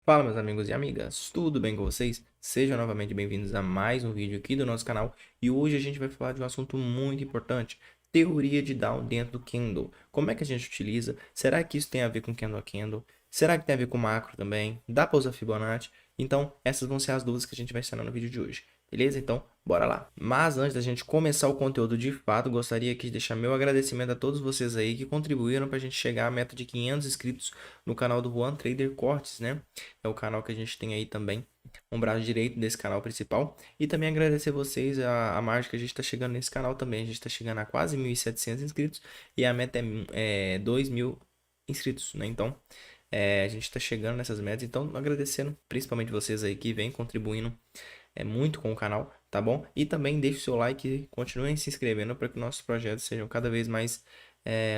Fala, meus amigos e amigas, tudo bem com vocês? Sejam novamente bem-vindos a mais um vídeo aqui do nosso canal e hoje a gente vai falar de um assunto muito importante, teoria de Down dentro do Candle. Como é que a gente utiliza? Será que isso tem a ver com Candle a Candle? Será que tem a ver com macro também? Dá para usar Fibonacci? Então, essas vão ser as dúvidas que a gente vai ensinar no vídeo de hoje. Beleza? Então, bora lá. Mas antes da gente começar o conteúdo de fato, gostaria aqui de deixar meu agradecimento a todos vocês aí que contribuíram para a gente chegar à meta de 500 inscritos no canal do Juan Trader Cortes, né? É o canal que a gente tem aí também, um braço direito desse canal principal. E também agradecer vocês a margem que a gente está chegando nesse canal também. A gente está chegando a quase 1.700 inscritos e a meta é 2.000 inscritos, né? Então, a gente está chegando nessas metas. Então, agradecendo principalmente vocês aí que vêm contribuindo muito com o canal, tá bom? E também deixe o seu like e continuem se inscrevendo para que nossos projetos sejam cada vez mais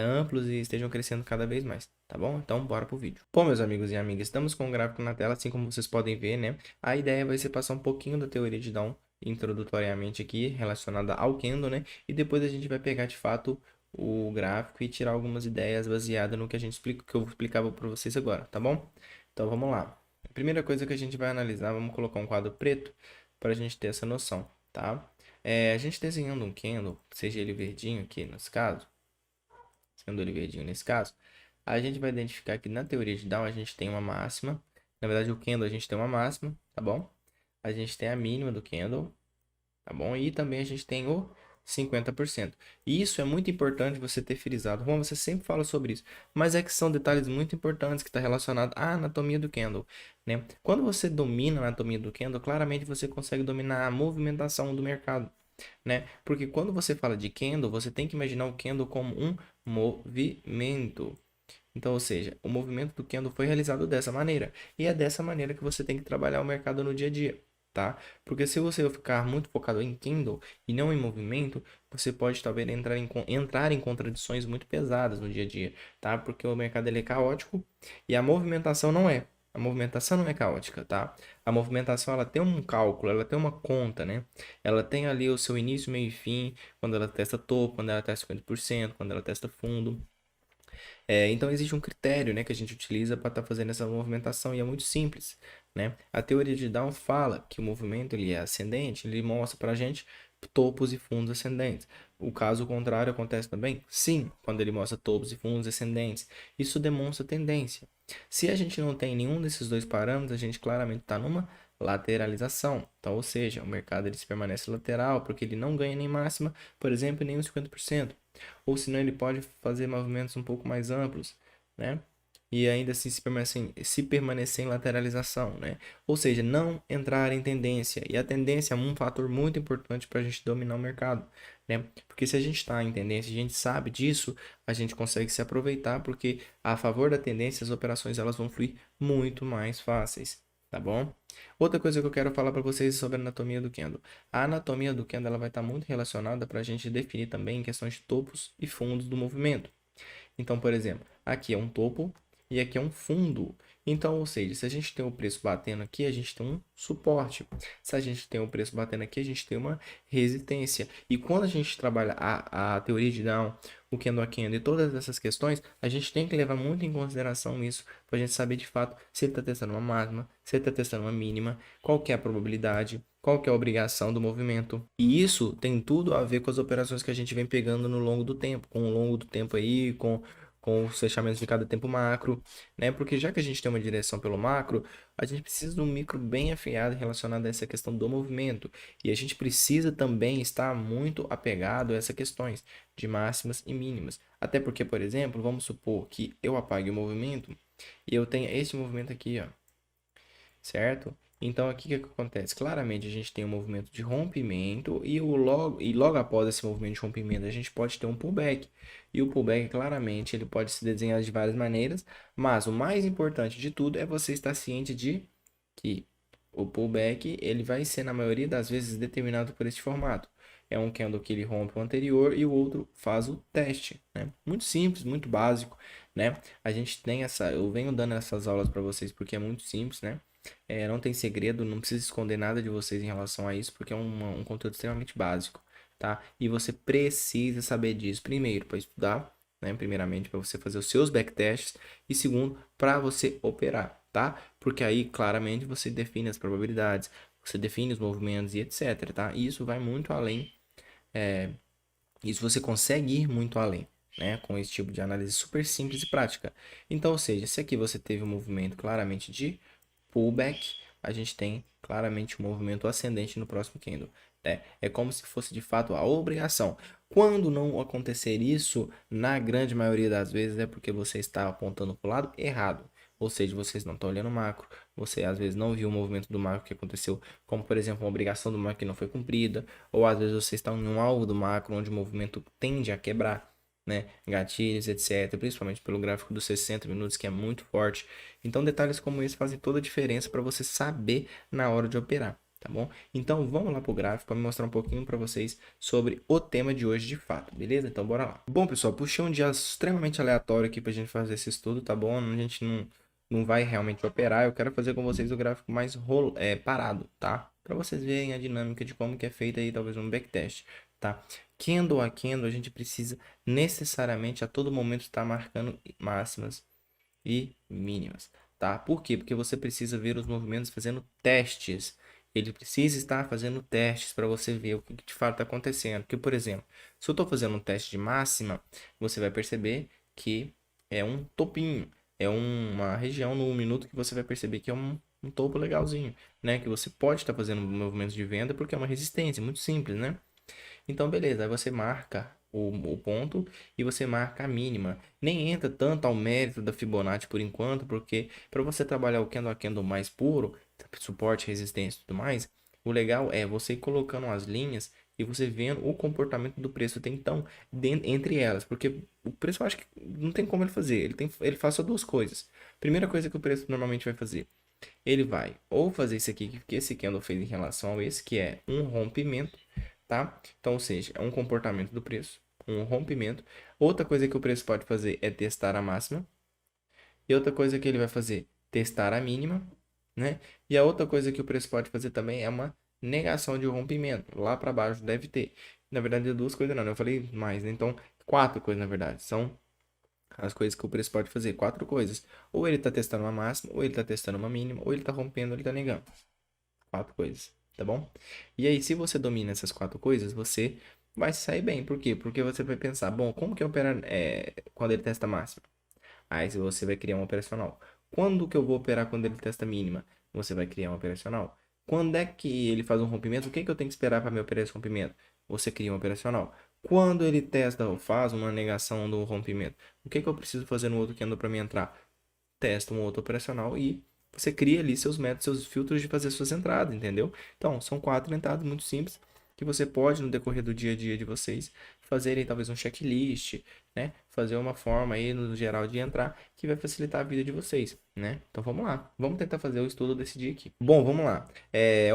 amplos e estejam crescendo cada vez mais, tá bom? Então, bora pro vídeo. Bom, meus amigos e amigas, estamos com o gráfico na tela, assim como vocês podem ver, né? A ideia vai ser passar um pouquinho da teoria de Down introdutoriamente aqui, relacionada ao candle, né? E depois a gente vai pegar de fato o gráfico e tirar algumas ideias baseadas no que a gente explica, que eu explicava para vocês agora, tá bom? Então, vamos lá. A primeira coisa que a gente vai analisar, vamos colocar um quadro preto para a gente ter essa noção, tá? A gente desenhando um candle, seja ele verdinho aqui nesse caso, sendo ele verdinho nesse caso, a gente vai identificar que na teoria de Down a gente tem uma máxima. Na verdade, o candle a gente tem uma máxima, tá bom? A gente tem a mínima do candle, tá bom? E também a gente tem o 50%. E isso é muito importante você ter frisado. Bom, você sempre fala sobre isso, mas é que são detalhes muito importantes que está relacionado à anatomia do candle, né? Quando você domina a anatomia do candle, claramente você consegue dominar a movimentação do mercado, né? Porque quando você fala de candle, você tem que imaginar o candle como um movimento. Então, ou seja, o movimento do candle foi realizado dessa maneira. E é dessa maneira que você tem que trabalhar o mercado no dia a dia, tá? Porque se você ficar muito focado em candle e não em movimento, você pode talvez entrar em contradições muito pesadas no dia a dia, tá? Porque o mercado ele é caótico e a movimentação não é. A movimentação não é caótica, tá? A movimentação ela tem um cálculo, ela tem uma conta, né? Ela tem ali o seu início, meio e fim, quando ela testa topo, quando ela testa 50%, quando ela testa fundo. Então existe um critério, né, que a gente utiliza para estar fazendo essa movimentação e é muito simples, né? A teoria de Down fala que o movimento ele é ascendente, ele mostra para a gente topos e fundos ascendentes. O caso contrário acontece também? Sim, quando ele mostra topos e fundos ascendentes. Isso demonstra tendência. Se a gente não tem nenhum desses dois parâmetros, a gente claramente está numa lateralização. Então, ou seja, o mercado ele se permanece lateral porque ele não ganha nem máxima, por exemplo, nem os 50%. Ou senão ele pode fazer movimentos um pouco mais amplos, né? E ainda assim se permanecer em lateralização, né? Ou seja, não entrar em tendência. E a tendência é um fator muito importante para a gente dominar o mercado, né? Porque se a gente está em tendência, a gente sabe disso, a gente consegue se aproveitar, porque a favor da tendência as operações elas vão fluir muito mais fáceis, tá bom? Outra coisa que eu quero falar para vocês é sobre a anatomia do candle. A anatomia do candle ela vai estar muito relacionada para a gente definir também questões de topos e fundos do movimento. Então, por exemplo, aqui é um topo e aqui é um fundo. Então, ou seja, se a gente tem o preço batendo aqui, a gente tem um suporte. Se a gente tem o preço batendo aqui, a gente tem uma resistência. E quando a gente trabalha a teoria de Down, o candle candle e todas essas questões, a gente tem que levar muito em consideração isso para a gente saber de fato se ele está testando uma máxima, se ele está testando uma mínima, qual que é a probabilidade, qual que é a obrigação do movimento. E isso tem tudo a ver com as operações que a gente vem pegando no longo do tempo, com o longo do tempo aí, com os fechamentos de cada tempo macro, né? Porque já que a gente tem uma direção pelo macro, a gente precisa de um micro bem afiado relacionado a essa questão do movimento. E a gente precisa também estar muito apegado a essas questões de máximas e mínimas. Até porque, por exemplo, vamos supor que eu apague o movimento e eu tenha esse movimento aqui, ó, certo? Então aqui o que acontece? Claramente a gente tem um movimento de rompimento e logo após esse movimento de rompimento a gente pode ter um pullback. E o pullback claramente ele pode se desenhar de várias maneiras, mas o mais importante de tudo é você estar ciente de que o pullback ele vai ser na maioria das vezes determinado por este formato. É um candle que ele rompe o anterior e o outro faz o teste, né? Muito simples, muito básico, né? A gente tem eu venho dando essas aulas para vocês porque é muito simples, né? Não tem segredo, não precisa esconder nada de vocês em relação a isso, porque é um conteúdo extremamente básico, tá? E você precisa saber disso, primeiro, para estudar, né? Primeiramente, para você fazer os seus backtests, e segundo, para você operar, tá? Porque aí, claramente, você define as probabilidades, você define os movimentos e etc, tá? E isso vai muito além, isso você consegue ir muito além, né? Com esse tipo de análise super simples e prática. Então, ou seja, se aqui você teve um movimento claramente de pullback, a gente tem claramente um movimento ascendente no próximo candle. Né? É como se fosse de fato a obrigação. Quando não acontecer isso, na grande maioria das vezes é porque você está apontando para o lado errado. Ou seja, vocês não estão olhando o macro, você às vezes não viu o movimento do macro que aconteceu, como por exemplo uma obrigação do macro que não foi cumprida, ou às vezes vocês estão em um alvo do macro onde o movimento tende a quebrar, né? Gatilhos, etc. Principalmente pelo gráfico dos 60 minutos, que é muito forte. Então, detalhes como esse fazem toda a diferença para você saber na hora de operar, tá bom? Então, vamos lá para o gráfico para mostrar um pouquinho para vocês sobre o tema de hoje de fato, beleza? Então, bora lá. Bom, pessoal, puxei um dia extremamente aleatório aqui para a gente fazer esse estudo, tá bom? A gente não vai realmente operar. Eu quero fazer com vocês o gráfico mais parado, tá? Para vocês verem a dinâmica de como que é feita aí, talvez um backtest, tá? Candle a candle, a gente precisa necessariamente a todo momento estar marcando máximas e mínimas, tá? Por quê? Porque você precisa ver os movimentos fazendo testes. Ele precisa estar fazendo testes para você ver o que de fato está acontecendo. Porque, por exemplo, se eu estou fazendo um teste de máxima, você vai perceber que é um topinho. É uma região no 1 minuto que você vai perceber que é um topo legalzinho, né? Que você pode estar fazendo movimentos de venda porque é uma resistência, muito simples, né? Então, beleza, aí você marca o ponto e você marca a mínima. Nem entra tanto ao mérito da Fibonacci por enquanto, porque para você trabalhar o candle a candle mais puro, suporte, resistência e tudo mais, o legal é você ir colocando as linhas e você vendo o comportamento do preço até então entre elas, porque o preço eu acho que não tem como ele fazer, ele faz só duas coisas. Primeira coisa que o preço normalmente vai fazer, ele vai ou fazer isso aqui que esse candle fez em relação a esse, que é um rompimento, tá? Então, ou seja, é um comportamento do preço, um rompimento. Outra coisa que o preço pode fazer é testar a máxima. E outra coisa que ele vai fazer, testar a mínima, né? E a outra coisa que o preço pode fazer também é uma negação de rompimento. Lá para baixo deve ter. Na verdade, duas coisas não, eu falei mais, né? Então, quatro coisas na verdade. São as coisas que o preço pode fazer. Quatro coisas. Ou ele está testando uma máxima, ou ele está testando uma mínima, ou ele está rompendo, ou ele está negando. Quatro coisas, tá bom? E aí, se você domina essas quatro coisas, você vai sair bem. Por quê? Porque você vai pensar, bom, como que opera quando ele testa máxima? Aí você vai criar um operacional. Quando que eu vou operar quando ele testa mínima? Você vai criar um operacional. Quando é que ele faz um rompimento? O que que eu tenho que esperar para me operar esse rompimento? Você cria um operacional. Quando ele testa ou faz uma negação do rompimento, o que que eu preciso fazer no outro candle para me entrar? Testa um outro operacional e você cria ali seus métodos, seus filtros de fazer suas entradas, entendeu? Então, são quatro entradas muito simples que você pode, no decorrer do dia a dia de vocês, fazerem talvez um checklist, né? Fazer uma forma aí, no geral, de entrar, que vai facilitar a vida de vocês, né? Então, vamos lá. Vamos tentar fazer o estudo desse dia aqui. Bom, vamos lá.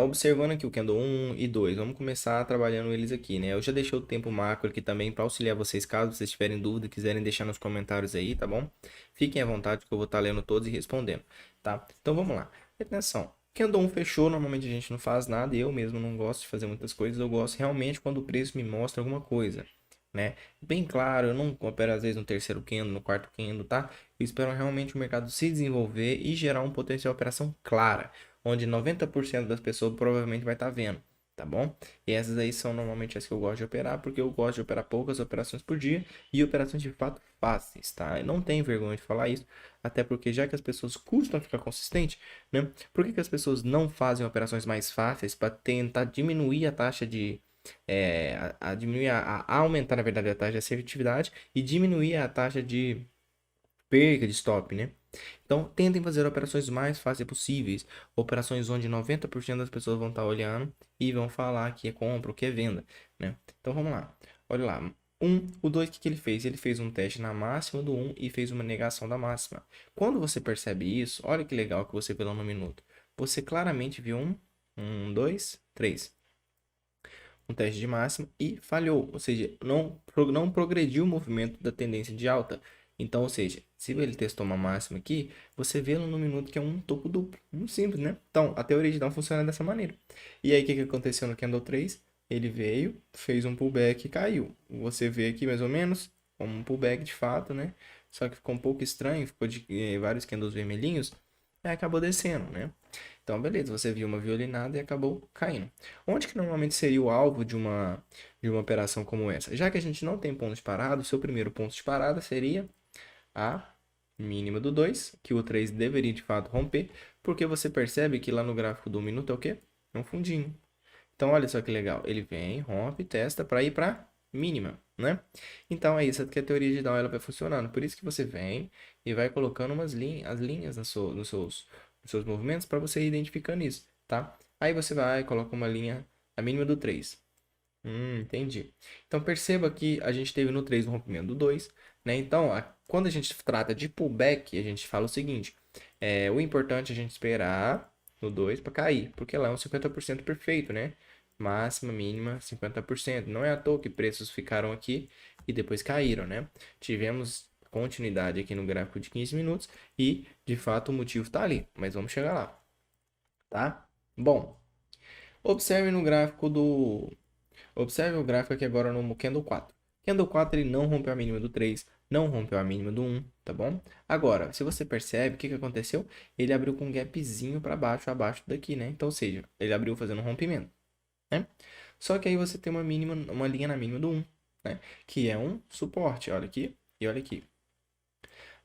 Observando aqui o Candle 1 e 2, vamos começar trabalhando eles aqui, né? Eu já deixei o tempo macro aqui também para auxiliar vocês, caso vocês tiverem dúvida, quiserem deixar nos comentários aí, tá bom? Fiquem à vontade que eu vou estar lendo todos e respondendo, tá? Então vamos lá. Atenção. Candle 1 fechou, normalmente a gente não faz nada, eu mesmo não gosto de fazer muitas coisas, eu gosto realmente quando o preço me mostra alguma coisa, né? Bem claro, eu não opero às vezes no terceiro candle, no quarto candle, tá? Eu espero realmente o mercado se desenvolver e gerar um potencial de operação clara, onde 90% das pessoas provavelmente vai estar vendo, tá bom? E essas aí são normalmente as que eu gosto de operar, porque eu gosto de operar poucas operações por dia e operações de fato fáceis, tá? Eu não tenho vergonha de falar isso, até porque já que as pessoas custam ficar consistente, né? Por que que as pessoas não fazem operações mais fáceis para tentar diminuir a taxa de diminuir a aumentar, na verdade, a taxa de assertividade e diminuir a taxa de perca de stop, né? Então, tentem fazer operações mais fáceis possíveis, operações onde 90% das pessoas vão estar olhando e vão falar que é compra ou que é venda, né? Então, vamos lá. Olha lá. O 2, o que ele fez? Ele fez um teste na máxima do 1 e fez uma negação da máxima. Quando você percebe isso, olha que legal que você vê lá no minuto. Você claramente viu um, dois, três um teste de máxima e falhou, ou seja, não progrediu o movimento da tendência de alta. Então, ou seja, se ele testou uma máxima aqui, você vê no minuto que é um topo duplo, muito simples, né? Então, a teoria de Down funciona dessa maneira. E aí, o que que aconteceu no Candle 3? Ele veio, fez um pullback e caiu. Você vê aqui mais ou menos como um pullback de fato, né? Só que ficou um pouco estranho, ficou de vários candles vermelhinhos. Aí acabou descendo, né? Então, beleza, você viu uma violinada e acabou caindo. Onde que normalmente seria o alvo de uma operação como essa? Já que a gente não tem ponto de parada, o seu primeiro ponto de parada seria a mínima do 2, que o 3 deveria de fato romper, porque você percebe que lá no gráfico do minuto é o quê? É um fundinho. Então, olha só que legal. Ele vem, rompe, testa para ir para mínima, né? Então, é isso que a teoria de Down ela vai funcionando. Por isso que você vem e vai colocando as linhas nos seus movimentos para você ir identificando isso, tá? Aí você vai, coloca uma linha, a mínima do 3. Entendi. Então, perceba que a gente teve no 3 o rompimento do 2, né? Então, quando a gente trata de pullback, a gente fala o seguinte, o importante é a gente esperar no 2 para cair, porque lá é um 50% perfeito, né? Máxima, mínima, 50%. Não é à toa que preços ficaram aqui e depois caíram, né? Tivemos continuidade aqui no gráfico de 15 minutos e, de fato, o motivo está ali. Mas vamos chegar lá, tá? Bom, observe no gráfico do... Observe o gráfico aqui agora no Candle 4. Candle 4 ele não rompeu a mínima do 3, não rompeu a mínima do 1, tá bom? Agora, se você percebe, o que aconteceu? Ele abriu com um gapzinho para baixo, abaixo daqui, né? Então, ou seja, ele abriu fazendo um rompimento, né? Só que aí você tem uma linha na mínima do 1, né? Que é um suporte, olha aqui e olha aqui.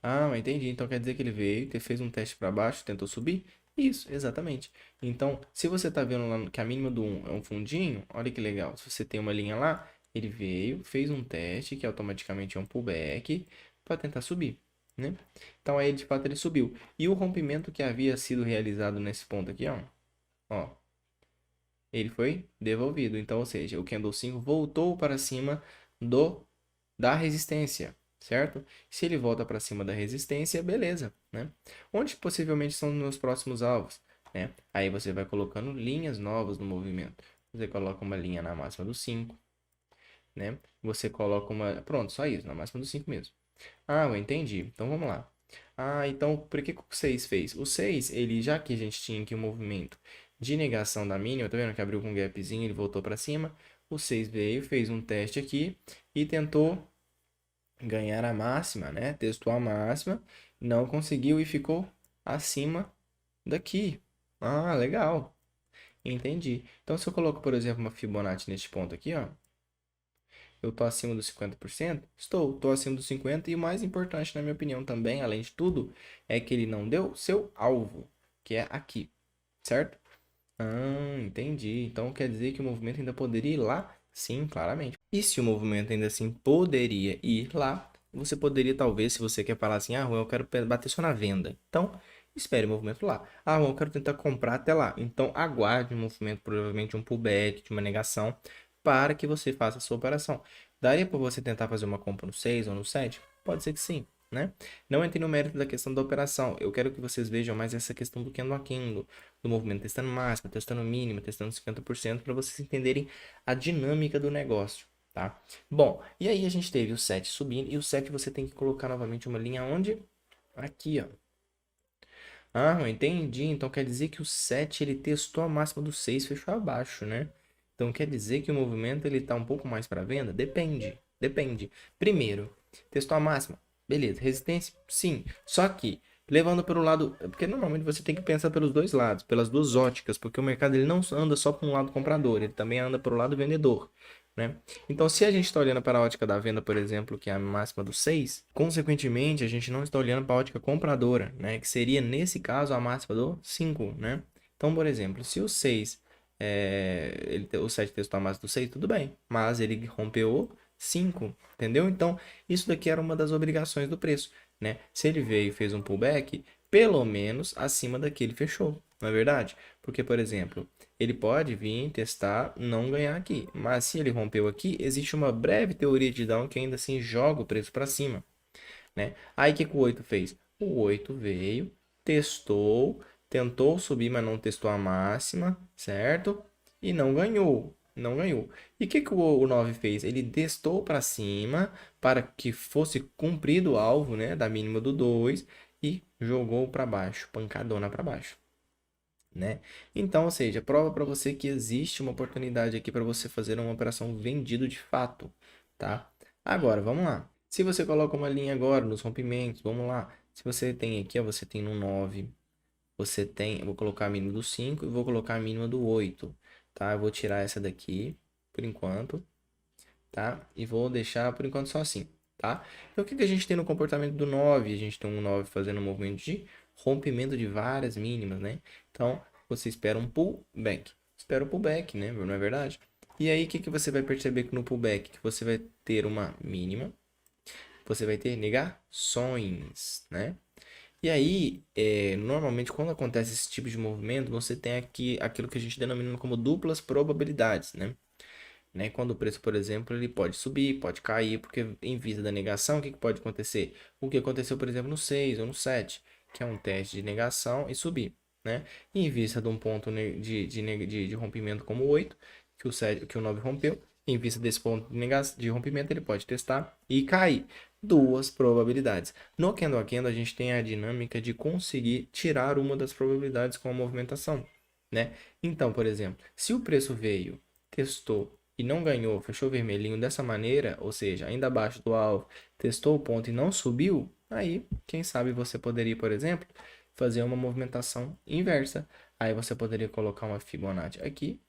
Ah, entendi. Então quer dizer que ele veio, fez um teste para baixo, tentou subir? Isso, exatamente. Então, se você está vendo lá que a mínima do 1 é um fundinho, olha que legal. Se você tem uma linha lá, ele veio, fez um teste, que automaticamente é um pullback, para tentar subir, né? Então aí, de fato, ele subiu. E o rompimento que havia sido realizado nesse ponto aqui, ó, ele foi devolvido. Então, ou seja, o candle 5 voltou para cima da resistência, certo? Se ele volta para cima da resistência, beleza, né? Onde possivelmente são os meus próximos alvos, né? Aí você vai colocando linhas novas no movimento. Você coloca uma linha na máxima do 5, né? Você coloca uma... Pronto, só isso, na máxima do 5 mesmo. Ah, eu entendi. Então vamos lá. Ah, então por que o 6 fez? O 6, ele, já que a gente tinha aqui um movimento de negação da mínima, tá vendo que abriu com um gapzinho, ele voltou para cima. O 6 veio, fez um teste aqui e tentou ganhar a máxima, né? Testou a máxima, não conseguiu e ficou acima daqui. Ah, legal. Entendi. Então, se eu coloco, por exemplo, uma Fibonacci neste ponto aqui, ó, eu tô acima dos 50%? Tô acima dos 50%. E o mais importante, na minha opinião, também, além de tudo, é que ele não deu seu alvo, que é aqui, certo? Ah, entendi. Então quer dizer que o movimento ainda poderia ir lá? Sim, claramente. E se o movimento ainda assim poderia ir lá, você poderia talvez, se você quer falar assim, ah, Juan, eu quero bater só na venda. Então, espere o movimento lá. Ah, Juan, eu quero tentar comprar até lá. Então, aguarde um movimento, provavelmente um pullback, de uma negação, para que você faça a sua operação. Daria para você tentar fazer uma compra no 6 ou no 7? Pode ser que sim, né? Não entre no mérito da questão da operação. Eu quero que vocês vejam mais essa questão do candle a candle, do movimento testando máximo, testando mínimo, testando 50%, para vocês entenderem a dinâmica do negócio, tá? Bom, e aí a gente teve o 7 subindo, e o 7 você tem que colocar novamente uma linha onde? Aqui, ó. Ah, eu entendi. Então quer dizer que o 7 ele testou a máxima do 6, fechou abaixo, né? Então quer dizer que o movimento ele tá um pouco mais para venda? Depende, depende. Primeiro, testou a máxima. Beleza, resistência? Sim. Só que levando para o lado, porque normalmente você tem que pensar pelos dois lados, pelas duas óticas, porque o mercado ele não anda só para um lado comprador, ele também anda para o lado vendedor, né? Então, se a gente está olhando para a ótica da venda, por exemplo, que é a máxima do 6, consequentemente, a gente não está olhando para a ótica compradora, né? Que seria, nesse caso, a máxima do 5, né? Então, por exemplo, se o 6, o 7 testou a máxima do 6, tudo bem, mas ele rompeu o 5, entendeu? Então, isso daqui era uma das obrigações do preço, né? Se ele veio e fez um pullback, pelo menos acima daquele fechou, não é verdade? Porque, por exemplo, ele pode vir testar, não ganhar aqui. Mas se ele rompeu aqui, existe uma breve teoria de down que ainda assim joga o preço para cima, né? Aí o que o 8 fez? O 8 veio, testou, tentou subir, mas não testou a máxima, certo? E não ganhou. Não ganhou. E o que o 9 fez? Ele testou para cima para que fosse cumprido o alvo, né, da mínima do 2 e jogou para baixo, pancadona para baixo, né? Então, ou seja, prova para você que existe uma oportunidade aqui para você fazer uma operação vendido de fato, tá? Agora, vamos lá. Se você coloca uma linha agora nos rompimentos, vamos lá. Se você tem aqui, ó, você tem no 9, você tem, eu vou colocar a mínima do 5 e vou colocar a mínima do 8, tá? Eu vou tirar essa daqui, por enquanto, tá? E vou deixar, por enquanto, só assim, tá? Então, o que que a gente tem no comportamento do 9? A gente tem um 9 fazendo um movimento de rompimento de várias mínimas, né? Então, você espera um pullback. Espera o pullback, né? Não é verdade? E aí, o que que você vai perceber que no pullback? Que você vai ter uma mínima, você vai ter negações, né? E aí, normalmente, quando acontece esse tipo de movimento, você tem aqui aquilo que a gente denomina como duplas probabilidades, né? Quando o preço, por exemplo, ele pode subir, pode cair, porque em vista da negação, o que que pode acontecer? O que aconteceu, por exemplo, no 6 ou no 7, que é um teste de negação e subir, né? E em vista de um ponto de rompimento como o 8, que o 7, que o 9 rompeu, em vista desse ponto de rompimento, ele pode testar e cair. Duas probabilidades. No candle a candle, a gente tem a dinâmica de conseguir tirar uma das probabilidades com a movimentação, né? Então, por exemplo, se o preço veio, testou e não ganhou, fechou vermelhinho dessa maneira, ou seja, ainda abaixo do alvo, testou o ponto e não subiu, aí, quem sabe você poderia, por exemplo, fazer uma movimentação inversa. Aí você poderia colocar uma Fibonacci aqui,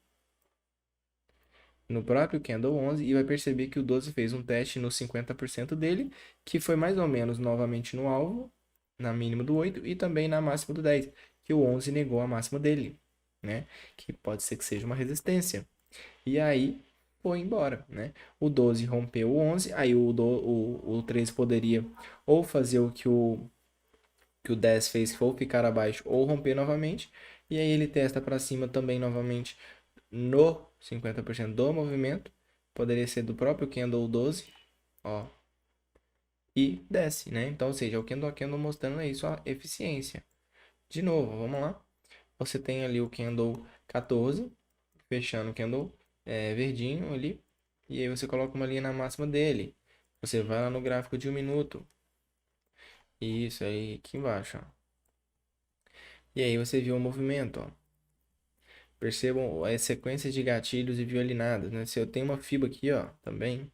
no próprio Candle 11, e vai perceber que o 12 fez um teste no 50% dele, que foi mais ou menos novamente no alvo, na mínima do 8 e também na máxima do 10, que o 11 negou a máxima dele, né? Que pode ser que seja uma resistência. E aí foi embora, né? O 12 rompeu o 11, aí o 13 poderia ou fazer o que o 10 fez, que foi ficar abaixo, ou romper novamente. E aí ele testa para cima também novamente no 50% do movimento. Poderia ser do próprio candle 12, ó. E desce, né? Então, ou seja, o candle a candle mostrando aí sua eficiência. De novo, vamos lá. Você tem ali o candle 14, fechando o candle verdinho ali. E aí você coloca uma linha na máxima dele. Você vai lá no gráfico de 1 minuto. Isso aí, aqui embaixo, ó. E aí você viu o movimento, ó. Percebam as sequências de gatilhos e violinadas, né? Se eu tenho uma fibra aqui, ó, também,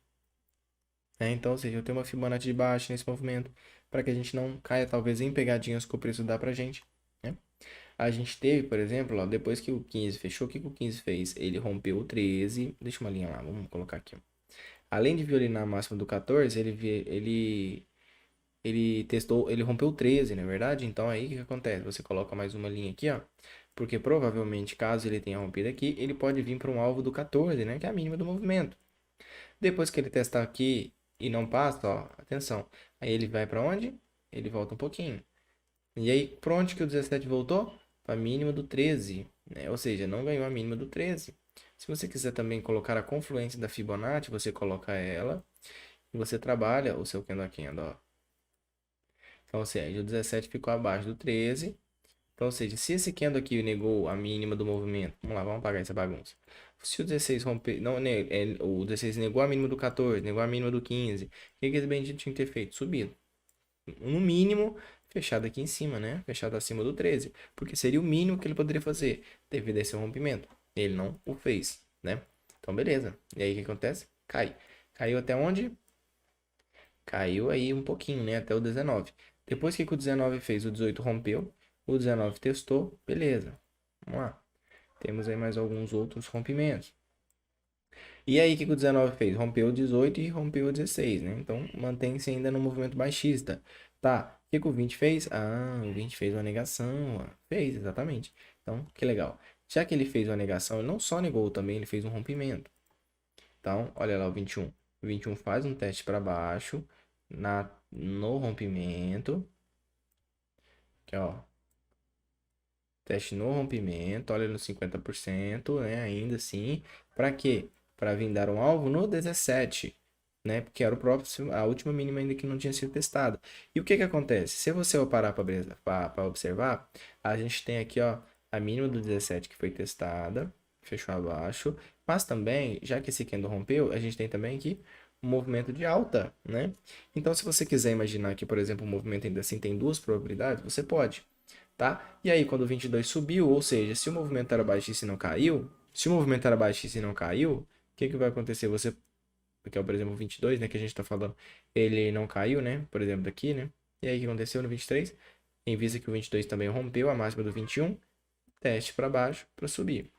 né? Então, ou seja, eu tenho uma Fibonacci de baixo nesse movimento, para que a gente não caia, talvez, em pegadinhas que o preço dá pra gente, né? A gente teve, por exemplo, ó, depois que o 15 fechou, o que o 15 fez? Ele rompeu o 13, deixa uma linha lá, vamos colocar aqui, ó. Além de violinar a máxima do 14, ele testou, ele rompeu o 13, na verdade. Então aí o que acontece? Você coloca mais uma linha aqui, ó. Porque provavelmente, caso ele tenha rompido aqui, ele pode vir para um alvo do 14, né? Que é a mínima do movimento. Depois que ele testar aqui e não passa, ó, atenção. Aí ele vai para onde? Ele volta um pouquinho. E aí, para onde que o 17 voltou? Para a mínima do 13, né? Ou seja, não ganhou a mínima do 13. Se você quiser também colocar a confluência da Fibonacci, você coloca ela e você trabalha o seu candle a candle, ó. Então, ou seja, o 17 ficou abaixo do 13. Então, ou seja, se esse candle aqui negou a mínima do movimento, vamos lá, vamos apagar essa bagunça. Se o 16 romper, não, o 16 negou a mínima do 14, negou a mínima do 15, o que esse bendito tinha que ter feito? Subido. No mínimo, fechado aqui em cima, né? Fechado acima do 13. Porque seria o mínimo que ele poderia fazer devido a esse rompimento. Ele não o fez, né? Então, beleza. E aí, o que acontece? Cai. Caiu até onde? Caiu aí um pouquinho, né? Até o 19. Depois que o 19 fez, o 18 rompeu. O 19 testou. Beleza. Vamos lá. Temos aí mais alguns outros rompimentos. E aí, o que o 19 fez? Rompeu o 18 e rompeu o 16, né? Então, mantém-se ainda no movimento baixista. Tá. O que o 20 fez? Ah, o 20 fez uma negação. Ó. Fez, exatamente. Então, que legal. Já que ele fez uma negação, ele não só negou também, ele fez um rompimento. Então, olha lá o 21. O 21 faz um teste para baixo no rompimento. Aqui, ó. Teste no rompimento, olha no 50%, né? Ainda assim. Para quê? Para vir dar um alvo no 17, né? Porque era o próprio, a última mínima ainda que não tinha sido testada. E o que que acontece? Se você parar para observar, a gente tem aqui, ó, a mínima do 17 que foi testada, fechou abaixo. Mas também, já que esse candle rompeu, a gente tem também aqui um movimento de alta, né? Então, se você quiser imaginar que, por exemplo, o movimento ainda assim tem duas probabilidades, você pode, tá? E aí, quando o 22 subiu, ou seja, se o movimento era baixíssimo e não caiu, se o movimento era baixíssimo e não caiu, o que que vai acontecer? Você, porque é, por exemplo, o 22, né, que a gente tá falando, ele não caiu, né? Por exemplo, daqui, né? E aí, o que aconteceu no 23? em vista que o 22 também rompeu a máxima do 21, teste para baixo para subir,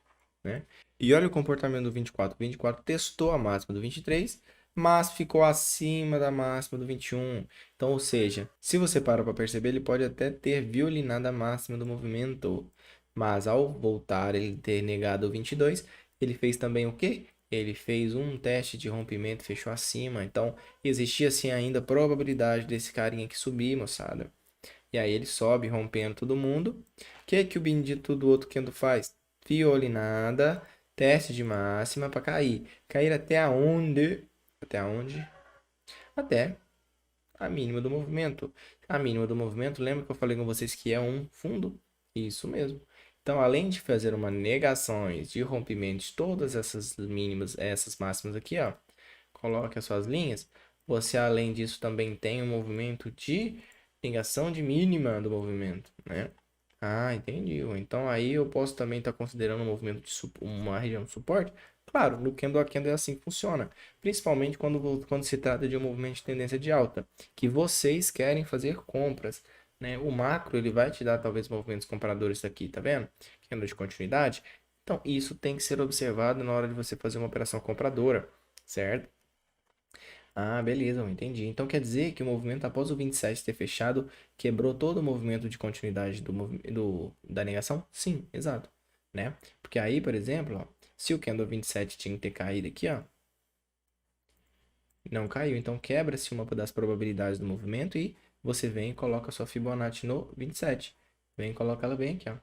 né? E olha o comportamento do 24. O 24 testou a máxima do 23, mas ficou acima da máxima do 21. Então, ou seja, se você parar para perceber, ele pode até ter violinado a máxima do movimento, mas ao voltar, ele ter negado o 22, ele fez também o quê? Ele fez um teste de rompimento, fechou acima. Então, existia assim ainda a probabilidade desse carinha aqui subir, moçada. E aí ele sobe, rompendo todo mundo. O que o bendito do outro candle faz? Violinada, teste de máxima para cair. Cair até aonde? Até aonde? Até a mínima do movimento. A mínima do movimento, lembra que eu falei com vocês que é um fundo? Isso mesmo. Então, além de fazer uma negações de rompimentos, todas essas mínimas, essas máximas aqui, ó, coloque as suas linhas. Você, além disso, também tem um movimento de negação de mínima do movimento, né? Ah, entendi. Então, aí eu posso também estar considerando um movimento de uma região de suporte. Claro, no candle a candle é assim que funciona. Principalmente quando se trata de um movimento de tendência de alta, que vocês querem fazer compras, né? O macro, ele vai te dar talvez movimentos compradores aqui, tá vendo? Candle de continuidade. Então, isso tem que ser observado na hora de você fazer uma operação compradora, certo? Ah, beleza, eu entendi. Então quer dizer que o movimento após o 27 ter fechado quebrou todo o movimento de continuidade da negação? Sim, exato, né? Porque aí, por exemplo, ó, se o candle 27 tinha que ter caído aqui, ó, não caiu, então quebra-se uma das probabilidades do movimento e você vem e coloca a sua Fibonacci no 27. Vem e coloca ela bem aqui, ó.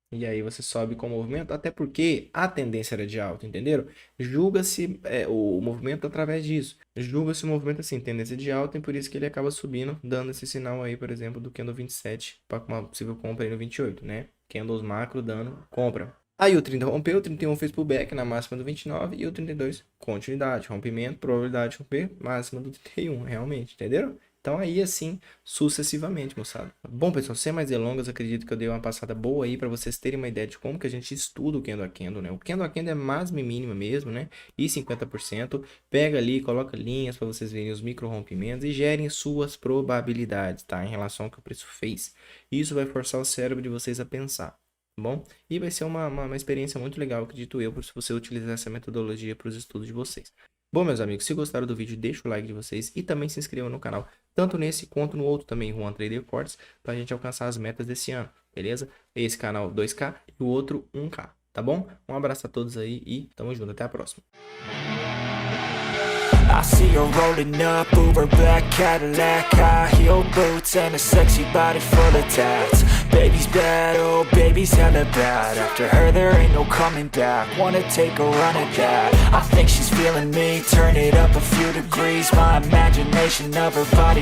E aí você sobe com o movimento, até porque a tendência era de alta, entenderam? Julga-se o movimento através disso. Julga-se o movimento assim, tendência de alta, e por isso que ele acaba subindo, dando esse sinal aí, por exemplo, do candle 27 para uma possível compra aí no 28, né? Candles macro dando compra. Aí o 30 rompeu, o 31 fez pullback na máxima do 29 e o 32 continuidade, rompimento, probabilidade de romper, máxima do 31, realmente, entenderam? Então aí assim, sucessivamente, moçada. Bom, pessoal, sem mais delongas, acredito que eu dei uma passada boa aí para vocês terem uma ideia de como que a gente estuda o candle a candle, né? O candle a candle é máxima e mínima mesmo, né? E 50%. Pega ali, coloca linhas para vocês verem os micro rompimentos e gerem suas probabilidades, tá? Em relação ao que o preço fez. Isso vai forçar o cérebro de vocês a pensar. Tá bom? E vai ser uma experiência muito legal, acredito eu, se você utilizar essa metodologia para os estudos de vocês. Bom, meus amigos, se gostaram do vídeo, deixa o like de vocês e também se inscrevam no canal, tanto nesse quanto no outro também, Juan Trader Cortes, para a gente alcançar as metas desse ano, beleza? Esse canal 2K e o outro 1K, tá bom? Um abraço a todos aí e tamo junto, até a próxima. I see her rolling up, Uber black Cadillac, high heel boots and a sexy body full of tats. Baby's bad, oh baby's hella bad. After her there ain't no coming back. Wanna take a run at that. I think she's feeling me. Turn it up a few degrees. My imagination of her body